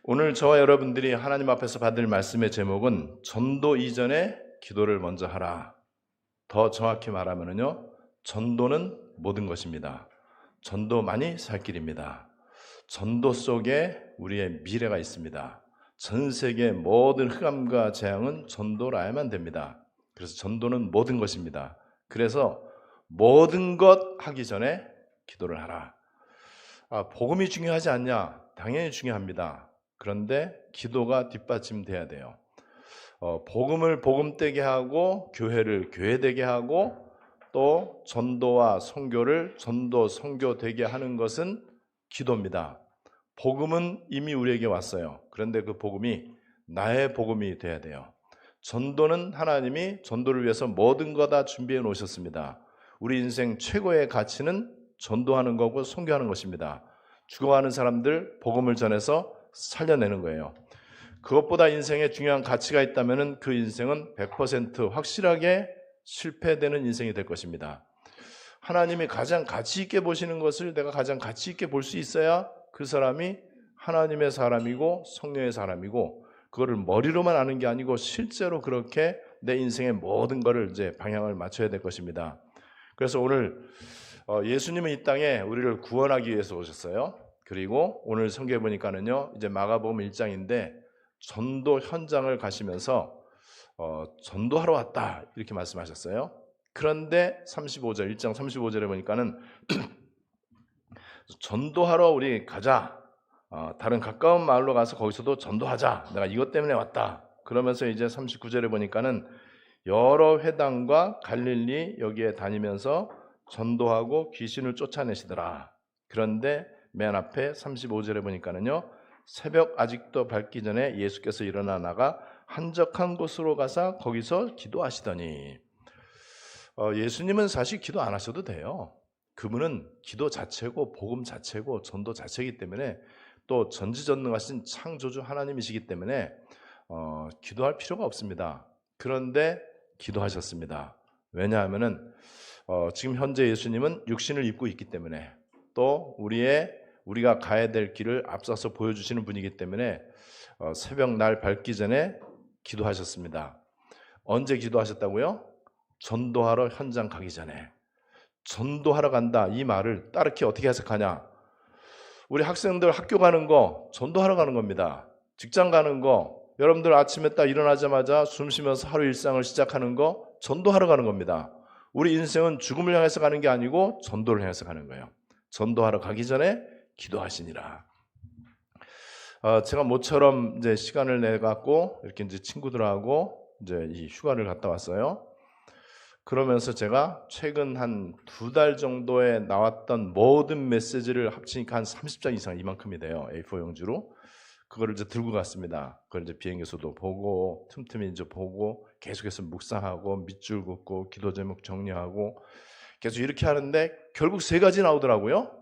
오늘 저와 여러분들이 하나님 앞에서 받을 말씀의 제목은 전도 이전에 기도를 먼저 하라. 더 정확히 말하면요, 전도는 모든 것입니다. 전도만이 살 길입니다. 전도 속에 우리의 미래가 있습니다. 전 세계 모든 흑암과 재앙은 전도라야만 됩니다. 그래서 전도는 모든 것입니다. 그래서 모든 것 하기 전에 기도를 하라. 복음이 중요하지 않냐? 당연히 중요합니다. 그런데 기도가 뒷받침돼야 돼요. 복음을 복음되게 하고 교회를 교회되게 하고 또 전도와 선교를 전도 선교되게 하는 것은 기도입니다. 복음은 이미 우리에게 왔어요. 그런데 그 복음이 나의 복음이 돼야 돼요. 전도는 하나님이 전도를 위해서 모든 거 다 준비해 놓으셨습니다. 우리 인생 최고의 가치는 전도하는 거고 선교하는 것입니다. 죽어가는 사람들 복음을 전해서 살려내는 거예요. 그것보다 인생에 중요한 가치가 있다면 그 인생은 100% 확실하게 실패되는 인생이 될 것입니다. 하나님이 가장 가치 있게 보시는 것을 내가 가장 가치 있게 볼 수 있어야 그 사람이 하나님의 사람이고 성령의 사람이고, 그거를 머리로만 아는 게 아니고 실제로 그렇게 내 인생의 모든 것을 이제 방향을 맞춰야 될 것입니다. 그래서 오늘 예수님은 이 땅에 우리를 구원하기 위해서 오셨어요. 그리고 오늘 성경에 보니까는요, 이제 마가복음 1장인데 전도 현장을 가시면서 전도하러 왔다 이렇게 말씀하셨어요. 그런데 35절 1장 35절에 보니까는 전도하러 우리 가자. 다른 가까운 마을로 가서 거기서도 전도하자. 내가 이것 때문에 왔다. 그러면서 이제 39절에 보니까는 여러 회당과 갈릴리 여기에 다니면서 전도하고 귀신을 쫓아내시더라. 그런데 맨 앞에 35절에 보니까는요, 새벽 아직도 밝기 전에 예수께서 일어나 나가 한적한 곳으로 가서 거기서 기도하시더니, 예수님은 사실 기도 안 하셔도 돼요. 그분은 기도 자체고 복음 자체고 전도 자체이기 때문에, 또 전지전능하신 창조주 하나님이시기 때문에 기도할 필요가 없습니다. 그런데 기도하셨습니다. 왜냐하면은 지금 현재 예수님은 육신을 입고 있기 때문에, 또 우리가 가야 될 길을 앞서서 보여주시는 분이기 때문에 새벽 날 밝기 전에 기도하셨습니다. 언제 기도하셨다고요? 전도하러 현장 가기 전에. 전도하러 간다 이 말을 따르게 어떻게 해석하냐? 우리 학생들 학교 가는 거 전도하러 가는 겁니다. 직장 가는 거, 여러분들 아침에 딱 일어나자마자 숨 쉬면서 하루 일상을 시작하는 거 전도하러 가는 겁니다. 우리 인생은 죽음을 향해서 가는 게 아니고 전도를 향해서 가는 거예요. 전도하러 가기 전에 기도하시니라. 제가 모처럼 이제 시간을 내 갖고 이렇게 이제 친구들하고 이제 이 휴가를 갔다 왔어요. 그러면서 제가 최근 한 2달 정도에 나왔던 모든 메시지를 합치니까 한 30장 이상, 이만큼이 돼요. A4 용지로. 그거를 이제 들고 갔습니다. 그걸 이제 비행기에서도 보고 틈틈이 이제 보고 계속해서 묵상하고 밑줄 긋고 기도 제목 정리하고 계속 이렇게 하는데 결국 3가지 나오더라고요.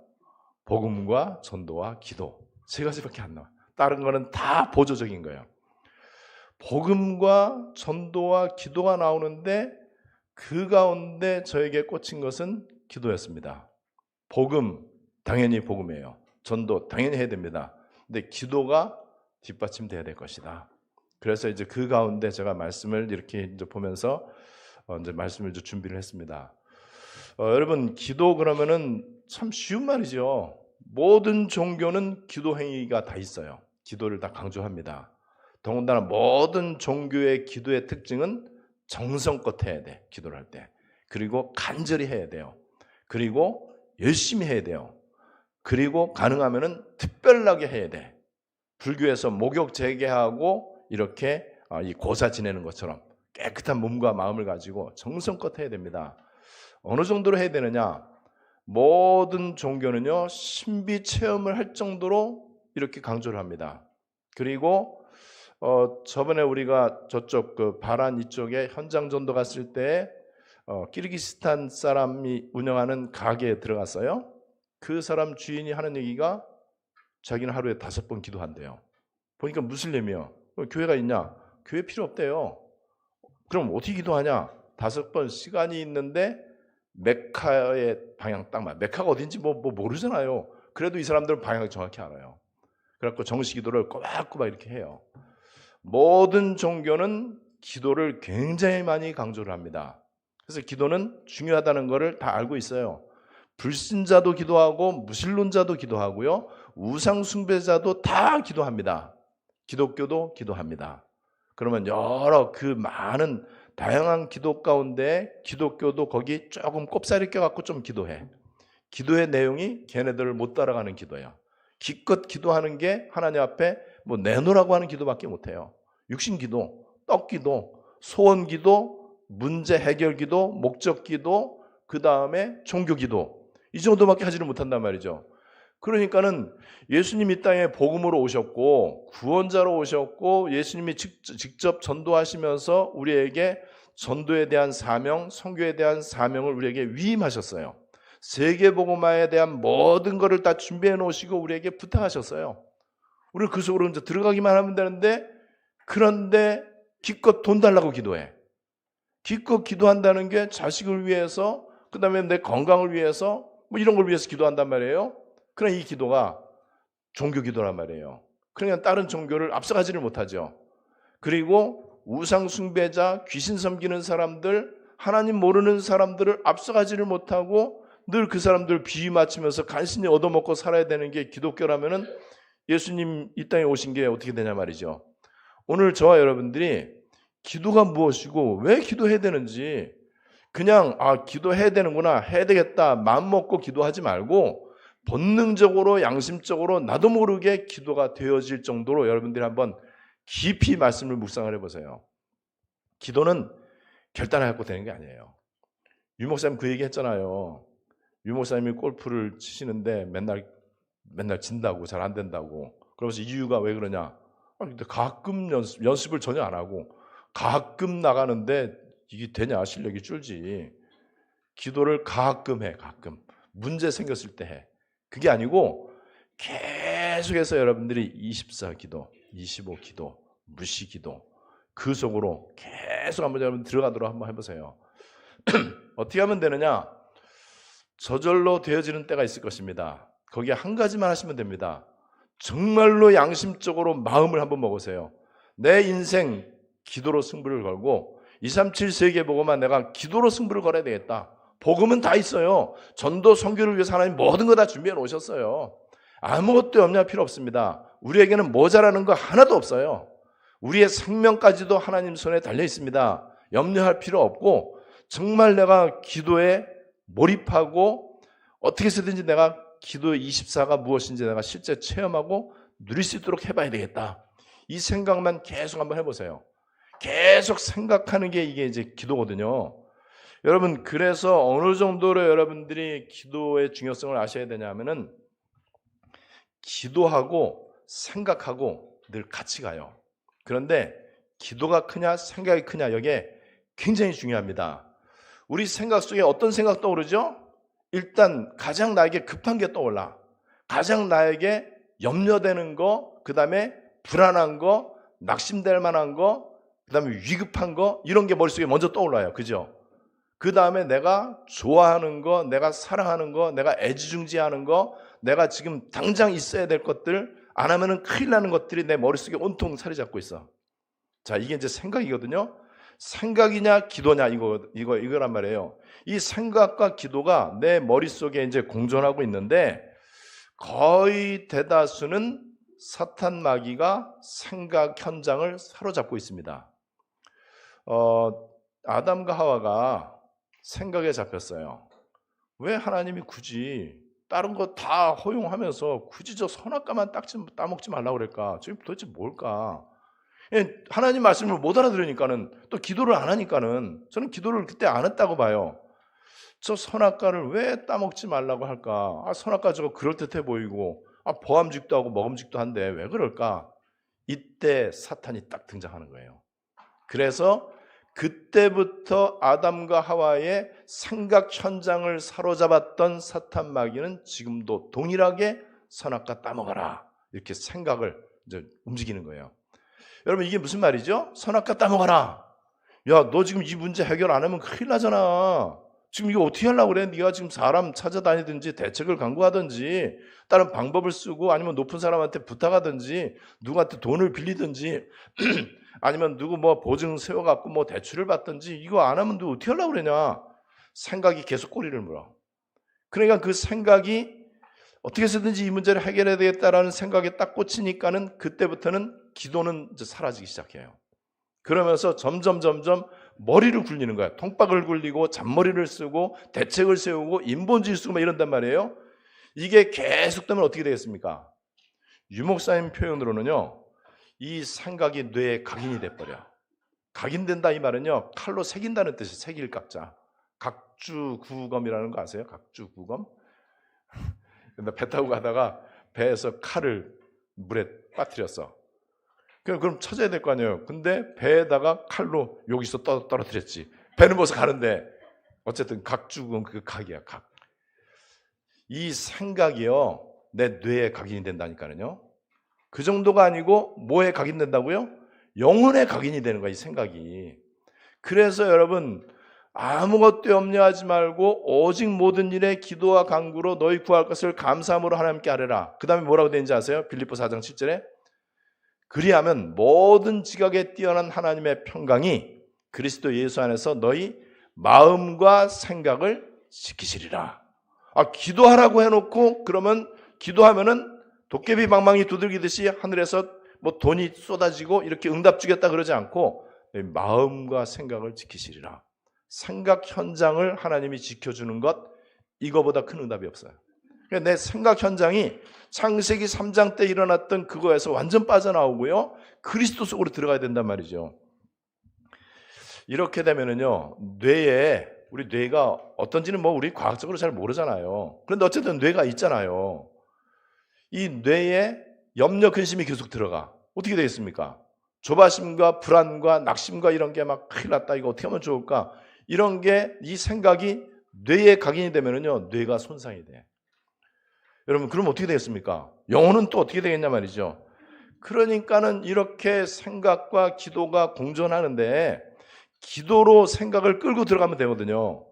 복음과 전도와 기도. 3가지밖에 안 나와요. 다른 거는 다 보조적인 거예요. 복음과 전도와 기도가 나오는데 그 가운데 저에게 꽂힌 것은 기도였습니다. 복음, 당연히 복음이에요. 전도 당연히 해야 됩니다. 근데 기도가 뒷받침돼야 될 것이다. 그래서 이제 그 가운데 제가 말씀을 이렇게 이제 보면서 이제 말씀을 이제 준비를 했습니다. 여러분, 기도 그러면은 참 쉬운 말이죠. 모든 종교는 기도 행위가 다 있어요. 기도를 다 강조합니다. 더군다나 모든 종교의 기도의 특징은 정성껏 해야 돼, 기도를 할 때. 그리고 간절히 해야 돼요. 그리고 열심히 해야 돼요. 그리고 가능하면은 특별하게 해야 돼. 불교에서 목욕 재개하고 이렇게 이 고사 지내는 것처럼 깨끗한 몸과 마음을 가지고 정성껏 해야 됩니다. 어느 정도로 해야 되느냐? 모든 종교는요, 신비 체험을 할 정도로 이렇게 강조를 합니다. 그리고 저번에 우리가 저쪽 그 바란 이쪽에 현장 전도 갔을 때 키르기스탄 사람이 운영하는 가게에 들어갔어요. 그 사람 주인이 하는 얘기가 자기는 하루에 5번 기도한대요. 보니까 무슬림이요. 교회가 있냐? 교회 필요 없대요. 그럼 어떻게 기도하냐? 5번 시간이 있는데 메카의 방향 딱 맞. 메카가 어딘지 뭐 모르잖아요. 그래도 이 사람들은 방향을 정확히 알아요. 그래갖고 정식기도를 꼬박꼬박 이렇게 해요. 모든 종교는 기도를 굉장히 많이 강조를 합니다. 그래서 기도는 중요하다는 것을 다 알고 있어요. 불신자도 기도하고 무신론자도 기도하고요. 우상 숭배자도 다 기도합니다. 기독교도 기도합니다. 그러면 여러 그 많은 다양한 기도 가운데 기독교도 거기 조금 꼽사리 껴갖고 좀 기도해. 기도의 내용이 걔네들을 못 따라가는 기도예요. 기껏 기도하는 게 하나님 앞에 뭐 내놓으라고 하는 기도밖에 못해요. 육신기도, 떡기도, 소원기도, 문제 해결기도, 목적기도, 그 다음에 종교기도, 이 정도밖에 하지를 못한단 말이죠. 그러니까는 예수님이 이 땅에 복음으로 오셨고 구원자로 오셨고 예수님이 직접 전도하시면서 우리에게 전도에 대한 사명, 선교에 대한 사명을 우리에게 위임하셨어요. 세계복음화에 대한 모든 것을 다 준비해 놓으시고 우리에게 부탁하셨어요. 우리는 그 속으로 이제 들어가기만 하면 되는데, 그런데 기껏 돈 달라고 기도해. 기껏 기도한다는 게 자식을 위해서, 그 다음에 내 건강을 위해서, 뭐 이런 걸 위해서 기도한단 말이에요. 그러나 이 기도가 종교 기도란 말이에요. 그러니까 다른 종교를 앞서가지를 못하죠. 그리고 우상 숭배자, 귀신 섬기는 사람들, 하나님 모르는 사람들을 앞서가지를 못하고 늘 그 사람들 비위 맞추면서 간신히 얻어먹고 살아야 되는 게 기독교라면은 예수님 이 땅에 오신 게 어떻게 되냐 말이죠. 오늘 저와 여러분들이 기도가 무엇이고 왜 기도해야 되는지, 그냥 기도해야 되는구나, 해야 되겠다 마음 먹고 기도하지 말고 본능적으로 양심적으로 나도 모르게 기도가 되어질 정도로 여러분들이 한번 깊이 말씀을 묵상을 해보세요. 기도는 결단해갖고 되는 게 아니에요. 유 목사님 그 얘기 했잖아요. 유 목사님이 골프를 치시는데 맨날 진다고, 잘 안 된다고. 그러면서 이유가 왜 그러냐? 근데 가끔 연습을 전혀 안 하고 가끔 나가는데 이게 되냐? 실력이 줄지. 기도를 가끔 해, 가끔. 문제 생겼을 때 해. 그게 아니고 계속해서 여러분들이 24기도, 25기도, 무시기도, 그 속으로 계속 한번 여러분 들어가도록 한번 해보세요. 어떻게 하면 되느냐? 저절로 되어지는 때가 있을 것입니다. 거기에 한 가지만 하시면 됩니다. 정말로 양심적으로 마음을 한번 먹으세요. 내 인생 기도로 승부를 걸고 237 세계복음만 내가 기도로 승부를 걸어야 되겠다. 복음은 다 있어요. 전도 선교를 위해서 하나님 모든 거 다 준비해 놓으셨어요. 아무것도 염려할 필요 없습니다. 우리에게는 모자라는 거 하나도 없어요. 우리의 생명까지도 하나님 손에 달려 있습니다. 염려할 필요 없고 정말 내가 기도에 몰입하고 어떻게 해서든지 내가 기도의 24가 무엇인지 내가 실제 체험하고 누릴 수 있도록 해봐야 되겠다. 이 생각만 계속 한번 해보세요. 계속 생각하는 게 이게 이제 기도거든요. 여러분, 그래서 어느 정도로 여러분들이 기도의 중요성을 아셔야 되냐면은 기도하고 생각하고 늘 같이 가요. 그런데 기도가 크냐 생각이 크냐, 이게 굉장히 중요합니다. 우리 생각 속에 어떤 생각 떠오르죠? 일단 가장 나에게 급한 게 떠올라. 가장 나에게 염려되는 거, 그 다음에 불안한 거, 낙심될 만한 거, 그 다음에 위급한 거, 이런 게 머릿속에 먼저 떠올라요. 그죠? 그 다음에 내가 좋아하는 거, 내가 사랑하는 거, 내가 애지중지하는 거, 내가 지금 당장 있어야 될 것들, 안 하면은 큰일 나는 것들이 내 머릿속에 온통 자리 잡고 있어. 자, 이게 이제 생각이거든요. 생각이냐 기도냐 이거란 말이에요. 이 생각과 기도가 내 머릿속에 이제 공존하고 있는데 거의 대다수는 사탄 마귀가 생각 현장을 사로잡고 있습니다. 아담과 하와가 생각에 잡혔어요. 왜 하나님이 굳이 다른 거 다 허용하면서 굳이 저 선악과만 따먹지 말라고 그럴까? 저게 도대체 뭘까? 하나님 말씀을 못 알아들으니까는, 또 기도를 안 하니까는, 저는 기도를 그때 안 했다고 봐요. 저 선악과를 왜 따먹지 말라고 할까? 선악과 저거 그럴듯해 보이고 보암직도 하고 먹음직도 한데 왜 그럴까? 이때 사탄이 딱 등장하는 거예요. 그래서 그때부터 아담과 하와의 생각 현장을 사로잡았던 사탄 마귀는 지금도 동일하게 선악과 따먹어라, 이렇게 생각을 이제 움직이는 거예요. 여러분, 이게 무슨 말이죠? 선악과 따먹어라. 야, 너 지금 이 문제 해결 안 하면 큰일 나잖아. 지금 이거 어떻게 하려고 그래? 네가 지금 사람 찾아다니든지 대책을 강구하든지 다른 방법을 쓰고 아니면 높은 사람한테 부탁하든지 누구한테 돈을 빌리든지 아니면 누구 뭐 보증 세워갖고 뭐 대출을 받든지 이거 안 하면 너 어떻게 하려고 그러냐? 생각이 계속 꼬리를 물어. 그러니까 그 생각이 어떻게 해서든지 이 문제를 해결해야 되겠다라는 생각에 딱 꽂히니까는 그때부터는 기도는 이제 사라지기 시작해요. 그러면서 점점 머리를 굴리는 거야. 통박을 굴리고 잔머리를 쓰고 대책을 세우고 인본주의 쓰고 막 이런단 말이에요. 이게 계속되면 어떻게 되겠습니까? 유목사님 표현으로는요. 이 생각이 뇌에 각인이 돼버려. 각인된다 이 말은요. 칼로 새긴다는 뜻이 새길 각자. 각주구검이라는 거 아세요? 각주구검? 근데 배 타고 가다가 배에서 칼을 물에 빠뜨렸어. 그럼 찾아야 될 거 아니에요. 근데 배에다가 칼로 여기서 떨어뜨렸지. 배는 벌써 가는데 어쨌든 각주구검 그 각이야. 각. 이 생각이요. 내 뇌에 각인이 된다니까요. 그 정도가 아니고 뭐에 각인된다고요? 영혼에 각인이 되는 거야, 이 생각이. 그래서 여러분 아무것도 염려하지 말고 오직 모든 일에 기도와 간구로 너희 구할 것을 감사함으로 하나님께 아뢰라. 그 다음에 뭐라고 되는지 아세요? 빌립보 4장 7절에 그리하면 모든 지각에 뛰어난 하나님의 평강이 그리스도 예수 안에서 너희 마음과 생각을 지키시리라. 기도하라고 해놓고 그러면 기도하면은 도깨비 방망이 두들기듯이 하늘에서 뭐 돈이 쏟아지고 이렇게 응답 주겠다 그러지 않고 마음과 생각을 지키시리라. 생각 현장을 하나님이 지켜주는 것 이거보다 큰 응답이 없어요. 그러니까 내 생각 현장이 창세기 3장 때 일어났던 그거에서 완전 빠져나오고요. 그리스도 속으로 들어가야 된단 말이죠. 이렇게 되면은요. 우리 뇌가 어떤지는 뭐 우리 과학적으로 잘 모르잖아요. 그런데 어쨌든 뇌가 있잖아요. 이 뇌에 염려 근심이 계속 들어가. 어떻게 되겠습니까? 조바심과 불안과 낙심과 이런 게 막 큰일 났다. 이거 어떻게 하면 좋을까? 이런 게 이 생각이 뇌에 각인이 되면은요. 뇌가 손상이 돼. 여러분 그럼 어떻게 되겠습니까? 영혼은 또 어떻게 되겠냐 말이죠. 그러니까는 이렇게 생각과 기도가 공존하는데 기도로 생각을 끌고 들어가면 되거든요.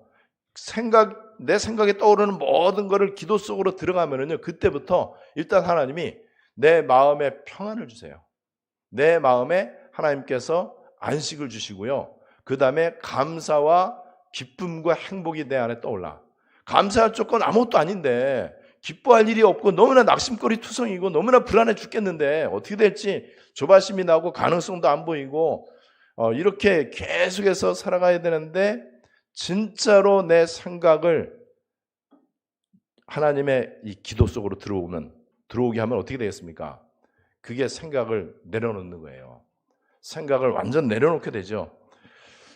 내 생각에 떠오르는 모든 것을 기도 속으로 들어가면은요. 그때부터 일단 하나님이 내 마음에 평안을 주세요. 내 마음에 하나님께서 안식을 주시고요. 그 다음에 감사와 기쁨과 행복이 내 안에 떠올라. 감사할 조건 아무것도 아닌데 기뻐할 일이 없고 너무나 낙심거리 투성이고 너무나 불안해 죽겠는데 어떻게 될지 조바심이 나고 가능성도 안 보이고 이렇게 계속해서 살아가야 되는데 진짜로 내 생각을 하나님의 이 기도 속으로 들어오게 하면 어떻게 되겠습니까? 그게 생각을 내려놓는 거예요. 생각을 완전 내려놓게 되죠.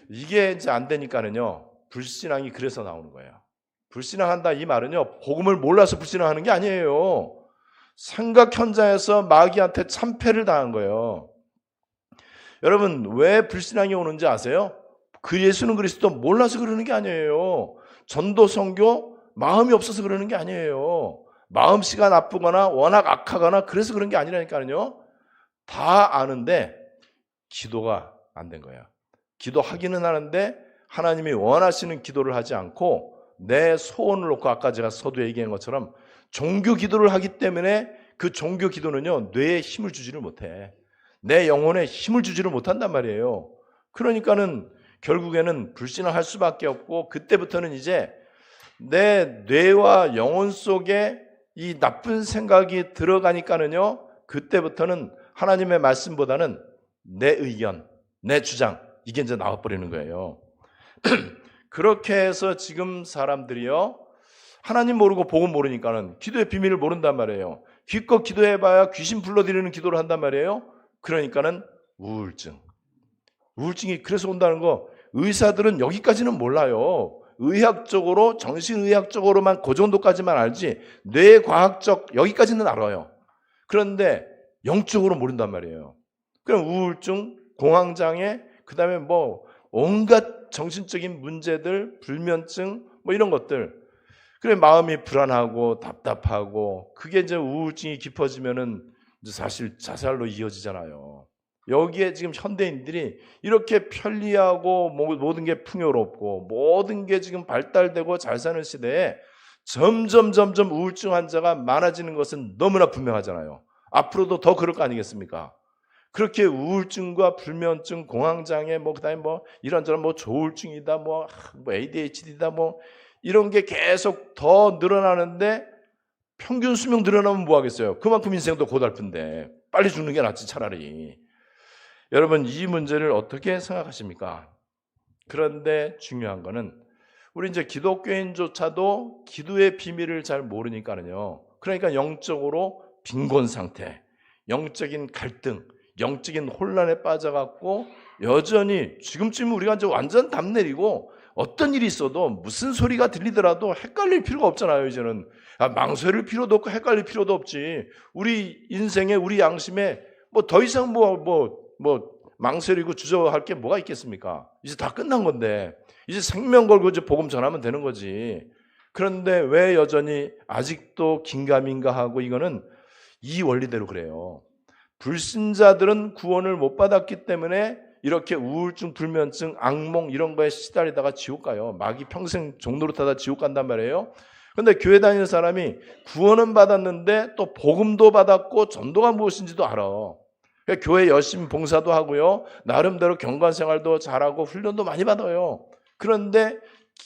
이게 이제 안 되니까는요. 불신앙이 그래서 나오는 거예요. 불신앙한다 이 말은요. 복음을 몰라서 불신앙하는 게 아니에요. 생각 현장에서 마귀한테 참패를 당한 거예요. 여러분 왜 불신앙이 오는지 아세요? 그 예수는 그리스도 몰라서 그러는 게 아니에요. 전도 선교 마음이 없어서 그러는 게 아니에요. 마음씨가 나쁘거나 워낙 악하거나 그래서 그런 게 아니라니까요. 다 아는데 기도가 안 된 거예요. 기도하기는 하는데 하나님이 원하시는 기도를 하지 않고 내 소원을 놓고 아까 제가 서두에 얘기한 것처럼 종교 기도를 하기 때문에 그 종교 기도는요. 뇌에 힘을 주지를 못해. 내 영혼에 힘을 주지를 못한단 말이에요. 그러니까는 결국에는 불신앙할 수밖에 없고 그때부터는 이제 내 뇌와 영혼 속에 이 나쁜 생각이 들어가니까는요. 그때부터는 하나님의 말씀보다는 내 의견, 내 주장 이게 이제 나와버리는 거예요. 그렇게 해서 지금 사람들이요. 하나님 모르고 복음 모르니까는 기도의 비밀을 모른단 말이에요. 기껏 기도해봐야 귀신 불러들이는 기도를 한단 말이에요. 그러니까는 우울증이 그래서 온다는 거 의사들은 여기까지는 몰라요. 의학적으로 정신의학적으로만 그 정도까지만 알지 뇌과학적 여기까지는 알아요. 그런데 영적으로 모른단 말이에요. 그럼 우울증, 공황장애, 그 다음에 뭐 온갖 정신적인 문제들, 불면증 뭐 이런 것들. 그래 마음이 불안하고 답답하고 그게 이제 우울증이 깊어지면은 이제 사실 자살로 이어지잖아요. 여기에 지금 현대인들이 이렇게 편리하고 모든 게 풍요롭고 모든 게 지금 발달되고 잘 사는 시대에 점점 우울증 환자가 많아지는 것은 너무나 분명하잖아요. 앞으로도 더 그럴 거 아니겠습니까? 그렇게 우울증과 불면증, 공황장애, 그다음에 이런저런 조울증이다, ADHD다, 이런 게 계속 더 늘어나는데 평균 수명 늘어나면 뭐 하겠어요? 그만큼 인생도 고달픈데 빨리 죽는 게 낫지 차라리. 여러분, 이 문제를 어떻게 생각하십니까? 그런데 중요한 거는 우리 이제 기독교인조차도 기도의 비밀을 잘 모르니까는요. 그러니까 영적으로 빈곤 상태, 영적인 갈등, 영적인 혼란에 빠져갖고 여전히 지금쯤 우리가 이제 완전 담 내리고 어떤 일이 있어도 무슨 소리가 들리더라도 헷갈릴 필요가 없잖아요. 이제는 망설일 필요도 없고 헷갈릴 필요도 없지. 우리 인생에 우리 양심에 더 이상 망설이고 주저할 게 뭐가 있겠습니까? 이제 다 끝난 건데 이제 생명 걸고 이제 복음 전하면 되는 거지. 그런데 왜 여전히 아직도 긴가민가하고 이거는 이 원리대로 그래요. 불신자들은 구원을 못 받았기 때문에 이렇게 우울증, 불면증, 악몽 이런 거에 시달리다가 지옥 가요. 마귀 평생 종노릇하다 지옥 간단 말이에요. 그런데 교회 다니는 사람이 구원은 받았는데 또 복음도 받았고 전도가 무엇인지도 알아. 그러니까 교회 열심히 봉사도 하고요. 나름대로 경관생활도 잘하고 훈련도 많이 받아요. 그런데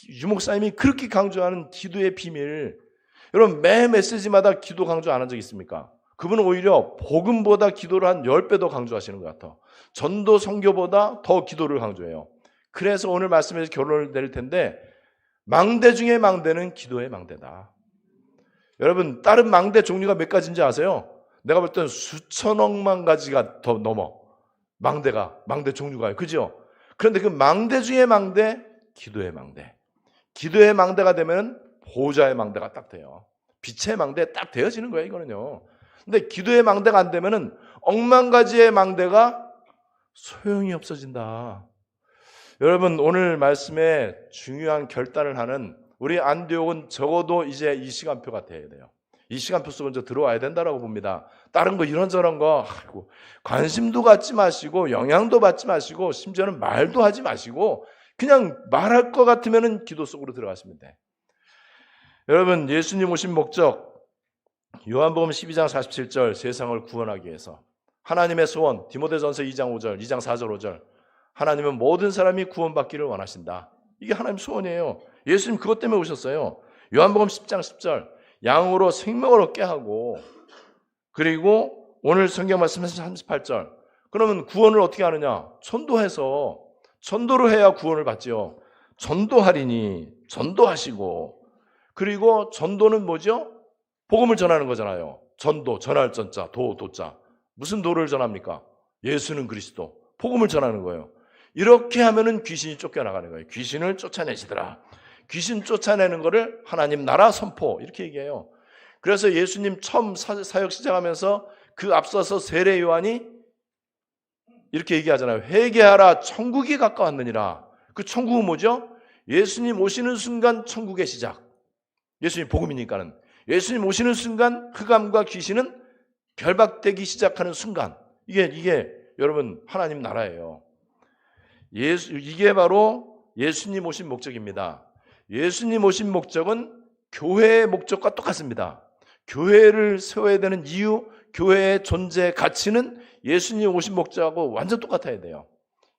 유목사님이 그렇게 강조하는 기도의 비밀, 여러분 매 메시지마다 기도 강조 안 한 적 있습니까? 그분은 오히려 복음보다 기도를 한 10배 더 강조하시는 것 같아. 전도 선교보다 더 기도를 강조해요. 그래서 오늘 말씀에서 결론을 내릴 텐데 망대 중에 망대는 기도의 망대다. 여러분 다른 망대 종류가 몇 가지인지 아세요? 내가 볼 때는 수천억만 가지가 더 넘어. 망대 종류가요. 그죠? 그런데 그 망대 중에 망대, 기도의 망대. 기도의 망대가 되면 보호자의 망대가 딱 돼요. 빛의 망대 딱 되어지는 거예요, 이거는요. 근데 기도의 망대가 안 되면은 억만 가지의 망대가 소용이 없어진다. 여러분 오늘 말씀에 중요한 결단을 하는 우리 안디옥은 적어도 이제 이 시간표가 돼야 돼요. 이 시간표 속에 먼저 들어와야 된다라고 봅니다. 다른 거 이런저런 거 관심도 갖지 마시고 영향도 받지 마시고 심지어는 말도 하지 마시고 그냥 말할 것 같으면은 기도 속으로 들어가시면 돼. 여러분 예수님 오신 목적 요한복음 12장 47절 세상을 구원하기 위해서 하나님의 소원 디모데전서 2장 5절 2장 4절 5절 하나님은 모든 사람이 구원받기를 원하신다. 이게 하나님 소원이에요. 예수님 그것 때문에 오셨어요. 요한복음 10장 10절 양으로 생명을 얻게 하고 그리고 오늘 성경 말씀에서 38절 그러면 구원을 어떻게 하느냐? 전도해서 전도를 해야 구원을 받지요. 전도하리니 전도하시고 그리고 전도는 뭐죠? 복음을 전하는 거잖아요. 전도, 전할 전자, 도자. 무슨 도를 전합니까? 예수는 그리스도. 복음을 전하는 거예요. 이렇게 하면은 귀신이 쫓겨나가는 거예요. 귀신을 쫓아내시더라. 귀신 쫓아내는 거를 하나님 나라 선포 이렇게 얘기해요. 그래서 예수님 처음 사역 시작하면서 그 앞서서 세례 요한이 이렇게 얘기하잖아요. 회개하라 천국이 가까웠느니라. 그 천국은 뭐죠? 예수님 오시는 순간 천국의 시작. 예수님 복음이니까는 예수님 오시는 순간 흑암과 귀신은 결박되기 시작하는 순간 이게 여러분 하나님 나라예요. 이게 바로 예수님 오신 목적입니다. 예수님 오신 목적은 교회의 목적과 똑같습니다. 교회를 세워야 되는 이유, 교회의 존재 가치는 예수님 오신 목적하고 완전 똑같아야 돼요.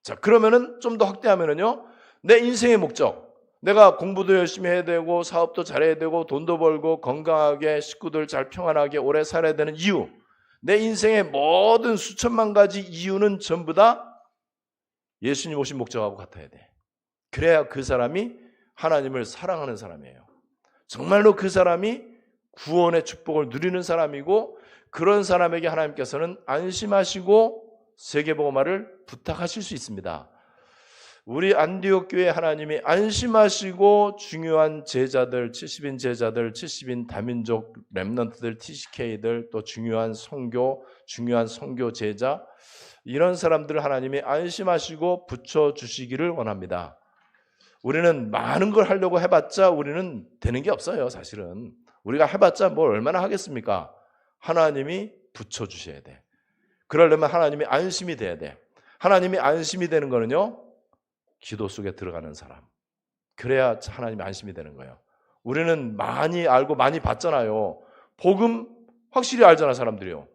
자, 그러면은 좀 더 확대하면은요, 내 인생의 목적, 내가 공부도 열심히 해야 되고 사업도 잘해야 되고 돈도 벌고 건강하게 식구들 잘 평안하게 오래 살아야 되는 이유, 내 인생의 모든 수천만 가지 이유는 전부 다 예수님 오신 목적하고 같아야 돼. 그래야 그 사람이 하나님을 사랑하는 사람이에요. 정말로 그 사람이 구원의 축복을 누리는 사람이고 그런 사람에게 하나님께서는 안심하시고 세계복음화를 부탁하실 수 있습니다. 우리 안디옥 교회 하나님이 안심하시고 중요한 제자들, 70인 제자들, 70인 다민족 렘넌트들, TCK들, 또 중요한 선교 제자 이런 사람들 하나님이 안심하시고 붙여주시기를 원합니다. 우리는 많은 걸 하려고 해봤자 우리는 되는 게 없어요. 사실은 우리가 해봤자 뭘 얼마나 하겠습니까? 하나님이 붙여주셔야 돼. 그러려면 하나님이 안심이 돼야 돼. 하나님이 안심이 되는 거는요, 기도 속에 들어가는 사람. 그래야 하나님이 안심이 되는 거예요. 우리는 많이 알고 많이 봤잖아요. 복음 확실히 알잖아, 사람들이요.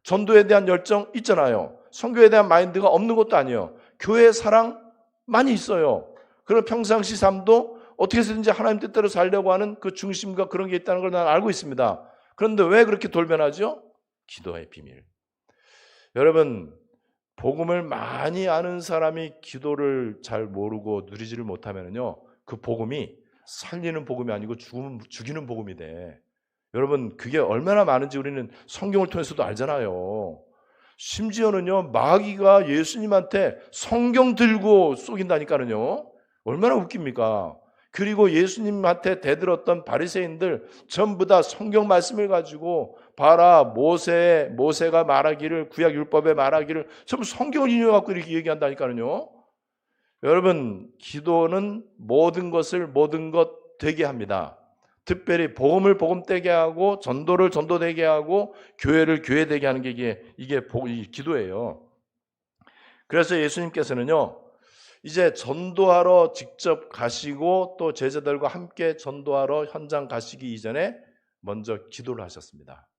전도에 대한 열정 있잖아요. 선교에 대한 마인드가 없는 것도 아니에요. 교회 사랑 많이 있어요. 그런 평상시 삶도 어떻게 해서든지 하나님 뜻대로 살려고 하는 그 중심과 그런 게 있다는 걸 난 알고 있습니다. 그런데 왜 그렇게 돌변하죠? 기도의 비밀. 여러분, 복음을 많이 아는 사람이 기도를 잘 모르고 누리지를 못하면요, 그 복음이 살리는 복음이 아니고 죽이는 복음이 돼. 여러분, 그게 얼마나 많은지 우리는 성경을 통해서도 알잖아요. 심지어는요, 마귀가 예수님한테 성경 들고 쏘긴다니까는요. 얼마나 웃깁니까? 그리고 예수님한테 대들었던 바리새인들 전부 다 성경 말씀을 가지고 봐라, 모세가 말하기를, 구약 율법에 말하기를 전부 성경을 인용해갖고 이렇게 얘기한다니까요. 여러분, 기도는 모든 것 되게 합니다. 특별히 복음을 복음되게 하고 전도를 전도되게 하고 교회를 교회되게 하는 게 이게 기도예요. 그래서 예수님께서는요, 이제 전도하러 직접 가시고 또 제자들과 함께 전도하러 현장 가시기 이전에 먼저 기도를 하셨습니다.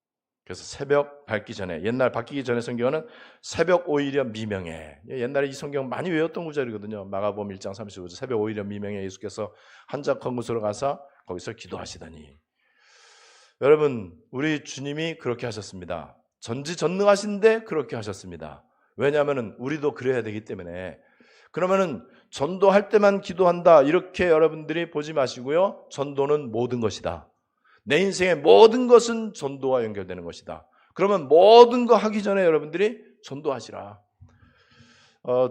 그래서 새벽 밝기 전에, 옛날 바뀌기 전에 성경은 새벽 오히려 미명에, 옛날에 이 성경 많이 외웠던 구절이거든요. 마가복음 1장 35절, 새벽 오히려 미명에 예수께서 한적한 곳으로 가서 거기서 기도하시더니. 여러분, 우리 주님이 그렇게 하셨습니다. 전지전능하신데 그렇게 하셨습니다. 왜냐하면 우리도 그래야 되기 때문에. 그러면은 전도할 때만 기도한다 이렇게 여러분들이 보지 마시고요. 전도는 모든 것이다. 내 인생의 모든 것은 전도와 연결되는 것이다. 그러면 모든 거 하기 전에 여러분들이 전도하시라.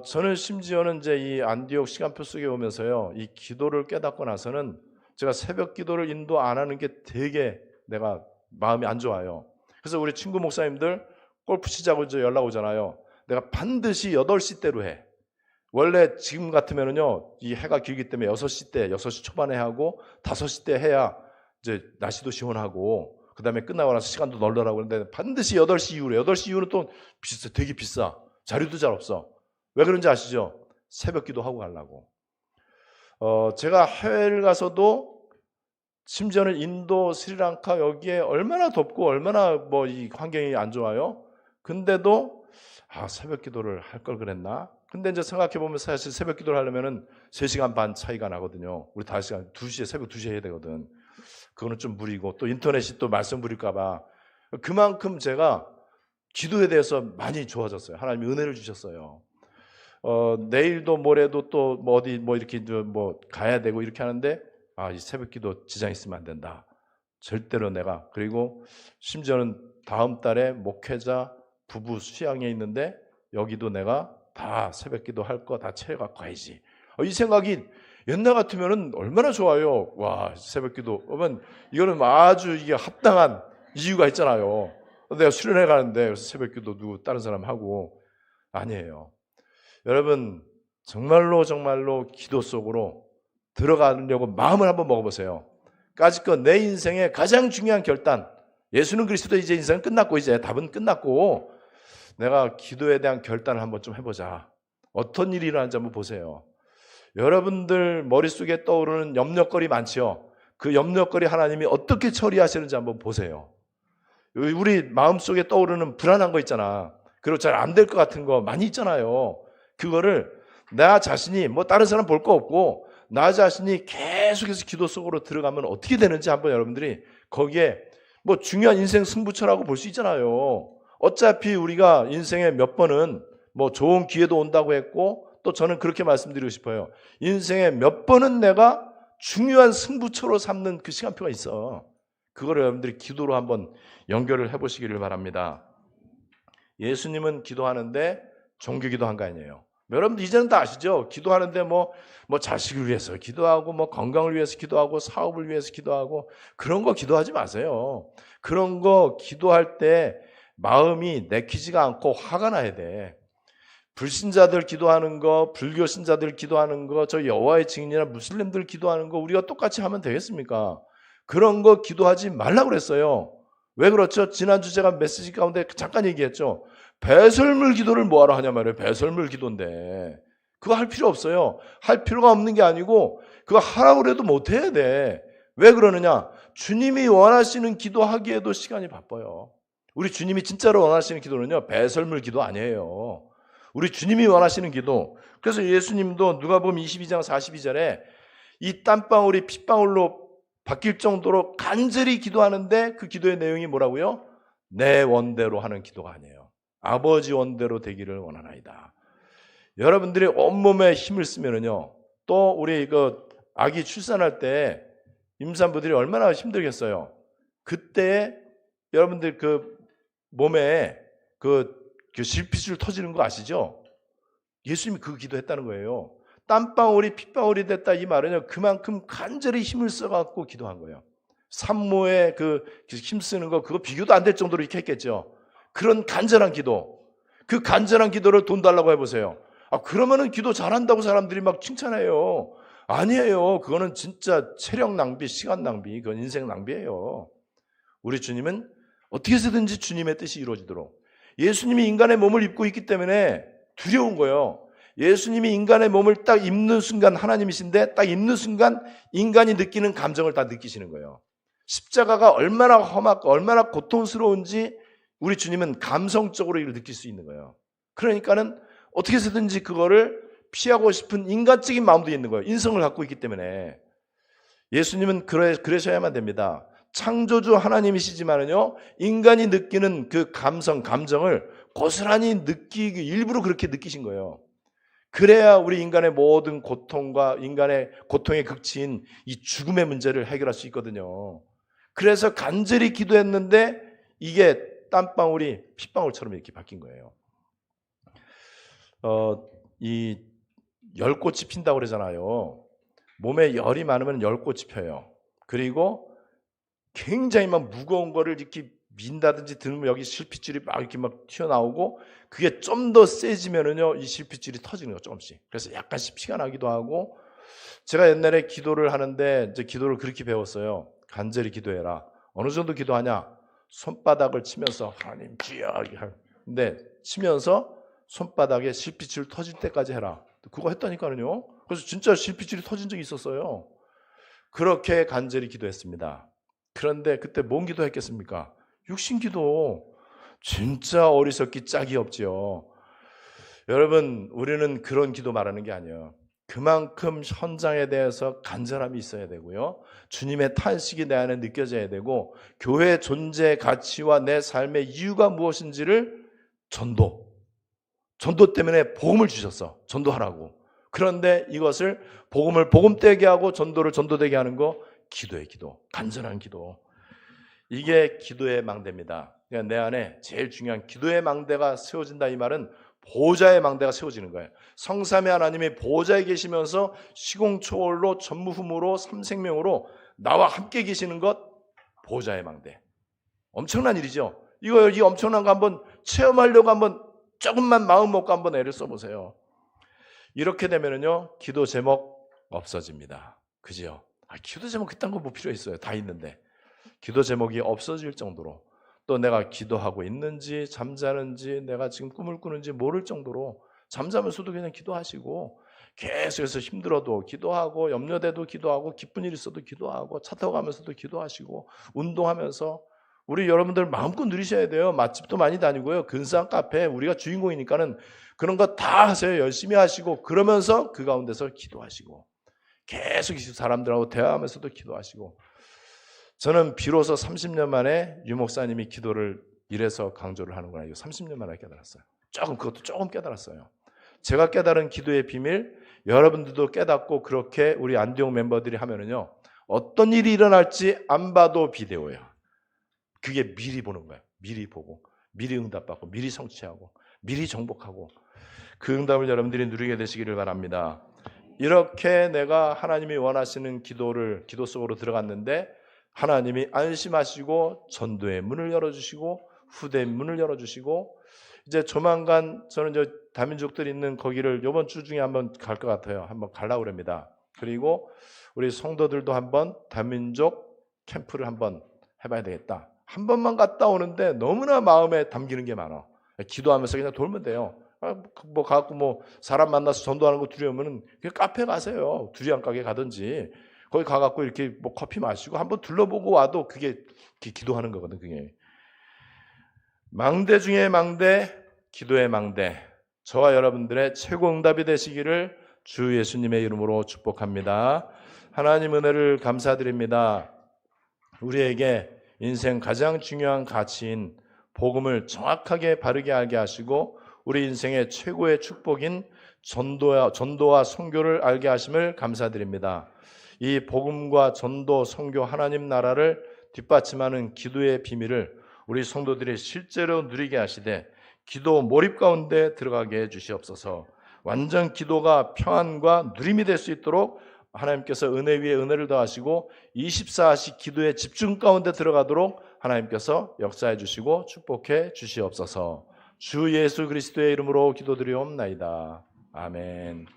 저는 심지어는 이제 이 안디옥 시간표 속에 오면서요, 이 기도를 깨닫고 나서는 제가 새벽 기도를 인도 안 하는 게 되게 내가 마음이 안 좋아요. 그래서 우리 친구 목사님들 골프 치자고 이제 연락 오잖아요. 내가 반드시 8시 때로 해. 원래 지금 같으면은요, 이 해가 길기 때문에 6시 초반에 하고 5시 때 해야 이제 날씨도 시원하고 그 다음에 끝나고 나서 시간도 널널하고. 그런데 반드시 8시 이후래. 8시 이후는 또 되게 비싸. 자리도 잘 없어. 왜 그런지 아시죠? 새벽 기도 하고 가려고. 제가 해외를 가서도 심지어는 인도, 스리랑카 여기에 얼마나 덥고 얼마나 이 환경이 안 좋아요. 근데도 새벽 기도를 할 걸 그랬나? 근데 이제 생각해보면 사실 새벽 기도를 하려면은 3시간 반 차이가 나거든요. 우리 5시간, 2시에, 새벽 2시에 해야 되거든. 그거는 좀 무리고, 또 인터넷이 또 말씀 부릴까봐. 그만큼 제가 기도에 대해서 많이 좋아졌어요. 하나님이 은혜를 주셨어요. 내일도 모레도 또 어디 이렇게 가야 되고 이렇게 하는데, 이 새벽 기도 지장 있으면 안 된다. 절대로 내가. 그리고 심지어는 다음 달에 목회자 부부 수양에 있는데 여기도 내가 다 새벽 기도 할 거 다 채워갖고 가야지. 이 생각이 옛날 같으면은 얼마나 좋아요. 와, 새벽 기도. 그러면 이거는 아주 이게 합당한 이유가 있잖아요. 내가 수련회 가는데 새벽 기도 누구 다른 사람 하고. 아니에요. 여러분, 정말로 기도 속으로 들어가려고 마음을 한번 먹어보세요. 까짓것 내 인생의 가장 중요한 결단. 예수는 그리스도, 이제 인생은 끝났고 이제 답은 끝났고 내가 기도에 대한 결단을 한번 좀 해보자. 어떤 일이 일어나는지 한번 보세요. 여러분들 머릿속에 떠오르는 염려거리 많죠? 그 염려거리 하나님이 어떻게 처리하시는지 한번 보세요. 우리 마음속에 떠오르는 불안한 거 있잖아. 그리고 잘 안 될 것 같은 거 많이 있잖아요. 그거를 나 자신이 다른 사람 볼 거 없고 나 자신이 계속해서 기도 속으로 들어가면 어떻게 되는지 한번 여러분들이 거기에 중요한 인생 승부처라고 볼 수 있잖아요. 어차피 우리가 인생에 몇 번은 좋은 기회도 온다고 했고, 또 저는 그렇게 말씀드리고 싶어요. 인생에 몇 번은 내가 중요한 승부처로 삼는 그 시간표가 있어. 그거를 여러분들이 기도로 한번 연결을 해보시기를 바랍니다. 예수님은 기도하는데 종교기도 한 거 아니에요. 여러분들 이제는 다 아시죠? 기도하는데 자식을 위해서 기도하고 건강을 위해서 기도하고 사업을 위해서 기도하고 그런 거 기도하지 마세요. 그런 거 기도할 때 마음이 내키지가 않고 화가 나야 돼. 불신자들 기도하는 거, 불교 신자들 기도하는 거, 저 여호와의 증인이나 무슬림들 기도하는 거 우리가 똑같이 하면 되겠습니까? 그런 거 기도하지 말라고 그랬어요. 왜 그렇죠? 지난주 제가 메시지 가운데 잠깐 얘기했죠. 배설물 기도를 뭐하러 하냐 말이에요. 배설물 기도인데 그거 할 필요 없어요. 할 필요가 없는 게 아니고 그거 하라고 해도 못 해야 돼. 왜 그러느냐? 주님이 원하시는 기도하기에도 시간이 바빠요. 우리 주님이 진짜로 원하시는 기도는요, 배설물 기도 아니에요. 우리 주님이 원하시는 기도. 그래서 예수님도 누가복음 22장 42절에 이 땀방울이 핏방울로 바뀔 정도로 간절히 기도하는데 그 기도의 내용이 뭐라고요? 내 원대로 하는 기도가 아니에요. 아버지 원대로 되기를 원하나이다. 여러분들이 온몸에 힘을 쓰면은요, 또 우리 아기 출산할 때 임산부들이 얼마나 힘들겠어요. 그때 여러분들 몸에 실핏줄 터지는 거 아시죠? 예수님이 그 기도했다는 거예요. 땀방울이 핏방울이 됐다 이 말은요, 그만큼 간절히 힘을 써갖고 기도한 거예요. 산모의 힘쓰는 거 그거 비교도 안 될 정도로 이렇게 했겠죠. 그런 간절한 기도, 그 간절한 기도를 돈 달라고 해보세요. 그러면은 기도 잘한다고 사람들이 막 칭찬해요. 아니에요. 그거는 진짜 체력 낭비, 시간 낭비, 그건 인생 낭비예요. 우리 주님은 어떻게 해서든지 주님의 뜻이 이루어지도록, 예수님이 인간의 몸을 입고 있기 때문에 두려운 거예요. 예수님이 인간의 몸을 딱 입는 순간 하나님이신데 딱 입는 순간 인간이 느끼는 감정을 다 느끼시는 거예요. 십자가가 얼마나 험하고 얼마나 고통스러운지 우리 주님은 감성적으로 이걸 느낄 수 있는 거예요. 그러니까는 어떻게 해서든지 그거를 피하고 싶은 인간적인 마음도 있는 거예요. 인성을 갖고 있기 때문에. 예수님은 그러셔야만 됩니다. 창조주 하나님이시지만은요, 인간이 느끼는 그 감정을 고스란히 느끼기, 일부러 그렇게 느끼신 거예요. 그래야 우리 인간의 모든 고통과 인간의 고통의 극치인 이 죽음의 문제를 해결할 수 있거든요. 그래서 간절히 기도했는데 이게 땀방울이 핏방울처럼 이렇게 바뀐 거예요. 이 열꽃이 핀다고 그러잖아요. 몸에 열이 많으면 열꽃이 펴요. 그리고 굉장히 막 무거운 거를 이렇게 민다든지 들으면 여기 실핏줄이 막 이렇게 막 튀어나오고, 그게 좀 더 세지면은요, 이 실핏줄이 터지는 거예요, 조금씩. 그래서 약간씩 피가 나기도 하고. 제가 옛날에 기도를 하는데 이제 기도를 그렇게 배웠어요. 간절히 기도해라. 어느 정도 기도하냐? 손바닥을 치면서 하나님 주여. 근데 치면서 손바닥에 실핏줄 터질 때까지 해라. 그거 했다니까요. 그래서 진짜 실핏줄이 터진 적이 있었어요. 그렇게 간절히 기도했습니다. 그런데 그때 뭔 기도했겠습니까? 육신기도. 진짜 어리석기 짝이 없지요. 여러분, 우리는 그런 기도 말하는 게 아니에요. 그만큼 현장에 대해서 간절함이 있어야 되고요, 주님의 탄식이 내 안에 느껴져야 되고, 교회 존재 가치와 내 삶의 이유가 무엇인지를 전도 때문에 복음을 주셨어. 전도하라고. 그런데 이것을 복음을 복음되게 하고 전도를 전도되게 하는 거, 기도의 기도, 간절한 기도. 이게 기도의 망대입니다. 그러니까 내 안에 제일 중요한 기도의 망대가 세워진다, 이 말은 보호자의 망대가 세워지는 거예요. 성삼위 하나님이 보호자에 계시면서 시공초월로 전무후무로 삼생명으로 나와 함께 계시는 것, 보호자의 망대. 엄청난 일이죠. 이 엄청난 거 한번 체험하려고 한번 조금만 마음 먹고 한번 애를 써보세요. 이렇게 되면은요, 기도 제목 없어집니다. 그죠? 기도 제목 그딴 거 뭐 필요 있어요? 다 있는데. 기도 제목이 없어질 정도로, 또 내가 기도하고 있는지 잠자는지 내가 지금 꿈을 꾸는지 모를 정도로, 잠자면서도 그냥 기도하시고, 계속해서 힘들어도 기도하고, 염려돼도 기도하고, 기쁜 일 있어도 기도하고, 차 타고 가면서도 기도하시고, 운동하면서. 우리 여러분들 마음껏 누리셔야 돼요. 맛집도 많이 다니고요, 근사한 카페, 우리가 주인공이니까는 그런 거 다 하세요. 열심히 하시고, 그러면서 그 가운데서 기도하시고, 계속 사람들하고 대화하면서도 기도하시고. 저는 비로소 30년 만에 유 목사님이 기도를 이래서 강조를 하는구나, 이거 30년 만에 깨달았어요. 그것도 조금 깨달았어요. 제가 깨달은 기도의 비밀, 여러분들도 깨닫고 그렇게 우리 안디옥 멤버들이 하면은요, 어떤 일이 일어날지 안 봐도 비데오예요. 그게 미리 보는 거예요. 미리 보고, 미리 응답받고, 미리 성취하고, 미리 정복하고, 그 응답을 여러분들이 누리게 되시기를 바랍니다. 이렇게 내가 하나님이 원하시는 기도 속으로 들어갔는데, 하나님이 안심하시고 전도의 문을 열어주시고 후대의 문을 열어주시고, 이제 조만간 저는 이제 다민족들이 있는 거기를 이번 주 중에 한번 갈 것 같아요. 한번 가려고 합니다. 그리고 우리 성도들도 한번 다민족 캠프를 한번 해봐야 되겠다. 한 번만 갔다 오는데 너무나 마음에 담기는 게 많아. 기도하면서 그냥 돌면 돼요. 뭐 가갖고 뭐 사람 만나서 전도하는 거 두려우면은 그냥 카페 가세요. 두리안 가게 가든지 거기 가갖고 이렇게 뭐 커피 마시고 한번 둘러보고 와도 그게 기도하는 거거든. 그게 망대 중에 망대, 기도의 망대. 저와 여러분들의 최고 응답이 되시기를 주 예수님의 이름으로 축복합니다. 하나님 은혜를 감사드립니다. 우리에게 인생 가장 중요한 가치인 복음을 정확하게 바르게 알게 하시고 우리 인생의 최고의 축복인 전도와 선교를 알게 하심을 감사드립니다. 이 복음과 전도, 선교, 하나님 나라를 뒷받침하는 기도의 비밀을 우리 성도들이 실제로 누리게 하시되 기도 몰입 가운데 들어가게 해주시옵소서. 완전 기도가 평안과 누림이 될 수 있도록 하나님께서 은혜 위에 은혜를 더하시고 24시 기도의 집중 가운데 들어가도록 하나님께서 역사해 주시고 축복해 주시옵소서. 주 예수 그리스도의 이름으로 기도드리옵나이다. 아멘.